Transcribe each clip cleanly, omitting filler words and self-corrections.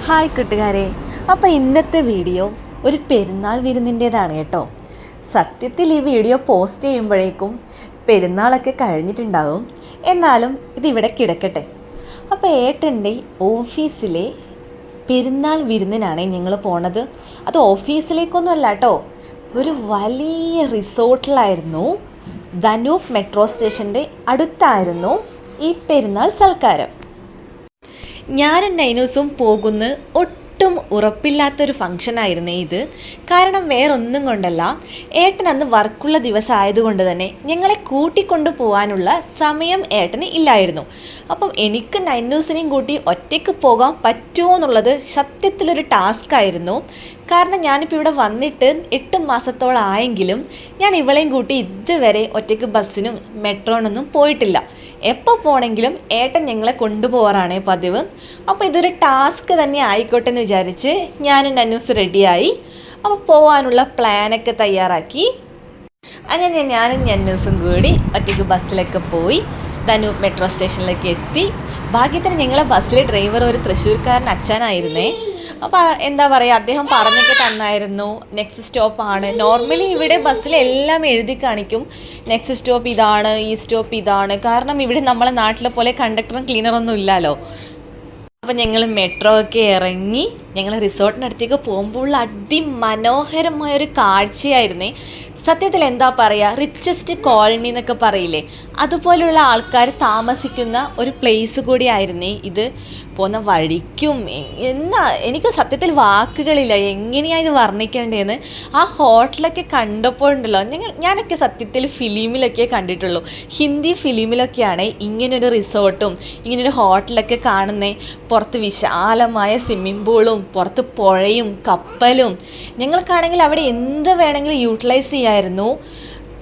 Hi കൂട്ടുകാരെ, അപ്പോൾ ഇന്നത്തെ വീഡിയോ ഒരു പെരുന്നാൾ വിരുന്നിൻ്റേതാണ് കേട്ടോ. സത്യത്തിൽ ഈ വീഡിയോ പോസ്റ്റ് ചെയ്യുമ്പോഴേക്കും പെരുന്നാളൊക്കെ കഴിഞ്ഞിട്ടുണ്ടാകും. എന്നാലും ഇതിവിടെ കിടക്കട്ടെ. അപ്പോൾ ഏട്ടൻ്റെ ഓഫീസിലെ പെരുന്നാൾ വിരുന്നിനാണ് ഞങ്ങൾ പോണത്. അത് ഓഫീസിലേക്കൊന്നും അല്ല കേട്ടോ, ഒരു വലിയ റിസോർട്ടിലായിരുന്നു. ധനൂപ് മെട്രോ സ്റ്റേഷൻ്റെ അടുത്തായിരുന്നു ഈ പെരുന്നാൾ സൽക്കാരം. ഞാനും നൈനൂസും പോകുന്ന ഒട്ടും ഉറപ്പില്ലാത്തൊരു ഫംഗ്ഷനായിരുന്നേ ഇത്. കാരണം വേറൊന്നും കൊണ്ടല്ല, ഏട്ടൻ അന്ന് വർക്കുള്ള ദിവസം ആയതുകൊണ്ട് തന്നെ ഞങ്ങളെ കൂട്ടിക്കൊണ്ടു പോകാനുള്ള സമയം ഏട്ടന് ഇല്ലായിരുന്നു. അപ്പം എനിക്ക് നൈനൂസിനെയും കൂട്ടി ഒറ്റയ്ക്ക് പോകാൻ പറ്റുമോ എന്നുള്ളത് സത്യത്തിലൊരു ടാസ്ക് ആയിരുന്നു. കാരണം ഞാനിപ്പോൾ ഇവിടെ വന്നിട്ട് 8 മാസത്തോളം ആയെങ്കിലും ഞാൻ ഇവളെയും കൂട്ടി ഇതുവരെ ഒറ്റയ്ക്ക് ബസ്സിനും മെട്രോനൊന്നും പോയിട്ടില്ല. എപ്പോൾ പോകണമെങ്കിലും ഏട്ടൻ ഞങ്ങളെ കൊണ്ടുപോകാറാണ് പതിവ്. അപ്പോൾ ഇതൊരു ടാസ്ക് തന്നെ ആയിക്കോട്ടെ എന്ന് വിചാരിച്ച് ഞാനും നന്നൂസ് റെഡിയായി. അപ്പോൾ പോകാനുള്ള പ്ലാനൊക്കെ തയ്യാറാക്കി. അങ്ങനെ ഞാനും നന്നൂസും കൂടി ഒറ്റയ്ക്ക് ബസ്സിലൊക്കെ പോയി ധനൂപ് മെട്രോ സ്റ്റേഷനിലേക്ക് എത്തി. ഭാഗ്യത്തിന് ഞങ്ങളെ ബസ്സിലെ ഡ്രൈവർ ഒരു തൃശ്ശൂർക്കാരൻ അച്ഛനായിരുന്നേ. അപ്പോൾ എന്താ പറയുക, അദ്ദേഹം പറഞ്ഞൊക്കെ തന്നായിരുന്നു നെക്സ്റ്റ് സ്റ്റോപ്പാണ്. നോർമലി ഇവിടെ ബസ്സിലെല്ലാം എഴുതി കാണിക്കും നെക്സ്റ്റ് സ്റ്റോപ്പ് ഇതാണ്, ഈ സ്റ്റോപ്പ് ഇതാണ്. കാരണം ഇവിടെ നമ്മളെ നാട്ടിലെ പോലെ കണ്ടക്ടറും ക്ലീനറൊന്നും ഇല്ലല്ലോ. അപ്പോൾ ഞങ്ങൾ മെട്രോ ഒക്കെ ഇറങ്ങി ഞങ്ങൾ റിസോർട്ടിനടുത്തേക്ക് പോകുമ്പോൾ അതിമനോഹരമായൊരു കാഴ്ചയായിരുന്നേ. സത്യത്തിൽ എന്താ പറയുക, റിച്ചസ്റ്റ് കോളനി എന്നൊക്കെ പറയില്ലേ, അതുപോലെയുള്ള ആൾക്കാർ താമസിക്കുന്ന ഒരു പ്ലേസ് കൂടിയായിരുന്നേ ഇത്. പോകുന്ന വഴിക്കും എനിക്ക് സത്യത്തിൽ വാക്കുകളില്ല എങ്ങനെയാണ് ഇത് വർണ്ണിക്കേണ്ടതെന്ന്. ആ ഹോട്ടലൊക്കെ കണ്ടപ്പോഴുണ്ടല്ലോ, ഞാനൊക്കെ സത്യത്തിൽ ഫിലിമിലൊക്കെ കണ്ടിട്ടുള്ളൂ. ഹിന്ദി ഫിലിമിലൊക്കെയാണ് ഇങ്ങനൊരു റിസോർട്ടും ഇങ്ങനൊരു ഹോട്ടലൊക്കെ കാണുന്നേ. പുറത്ത് വിശാലമായ സ്വിമ്മിംഗ് പൂളും പുറത്ത് പുഴയും കപ്പലും. ഞങ്ങൾക്കാണെങ്കിൽ അവിടെ എന്ത് വേണമെങ്കിലും യൂട്ടിലൈസ് ചെയ്യായിരുന്നു.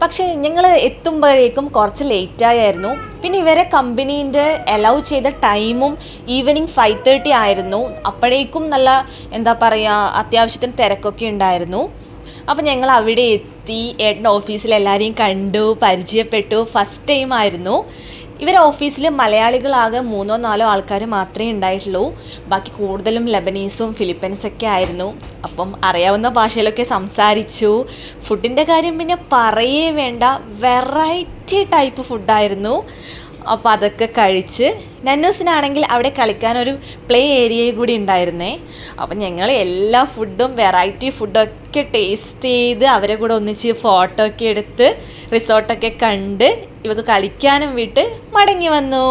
പക്ഷേ ഞങ്ങൾ എത്തുമ്പോഴേക്കും കുറച്ച് ലേറ്റായിരുന്നു. പിന്നെ ഇവരെ കമ്പനീൻ്റെ അലൗ ചെയ്ത ടൈമും ഈവനിങ് 5:30 ആയിരുന്നു. അപ്പോഴേക്കും നല്ല എന്താ പറയുക, അത്യാവശ്യത്തിന് തിരക്കൊക്കെ ഉണ്ടായിരുന്നു. അപ്പോൾ ഞങ്ങൾ അവിടെ എത്തി, ഏട്ടൻ്റെ ഓഫീസിൽ എല്ലാവരെയും കണ്ടു, പരിചയപ്പെട്ടു. ഫസ്റ്റ് ടൈം ആയിരുന്നു. ഇവരെ ഓഫീസിൽ മലയാളികളാകെ 3-4 ആൾക്കാർ മാത്രമേ ഉണ്ടായിട്ടുള്ളൂ. ബാക്കി കൂടുതലും ലബനീസും ഫിലിപ്പീൻസൊക്കെ ആയിരുന്നു. അപ്പം അറിയാവുന്ന ഭാഷയിലൊക്കെ സംസാരിച്ചു. ഫുഡിൻ്റെ കാര്യം പിന്നെ പറയേ വേണ്ട, വെറൈറ്റി ടൈപ്പ് ഫുഡായിരുന്നു. അപ്പോൾ അതൊക്കെ കഴിച്ച് നന്നൂസിനാണെങ്കിൽ അവിടെ കളിക്കാനൊരു പ്ലേ ഏരിയ കൂടി ഉണ്ടായിരുന്നേ. അപ്പം ഞങ്ങൾ എല്ലാ ഫുഡും വെറൈറ്റി ഫുഡൊക്കെ ടേസ്റ്റ് ചെയ്ത് അവരെ കൂടെ ഒന്നിച്ച് ഫോട്ടോ ഒക്കെ എടുത്ത് റിസോർട്ടൊക്കെ കണ്ട് ഇവർക്ക് കളിക്കാനും വിട്ട് മടങ്ങി വന്നു.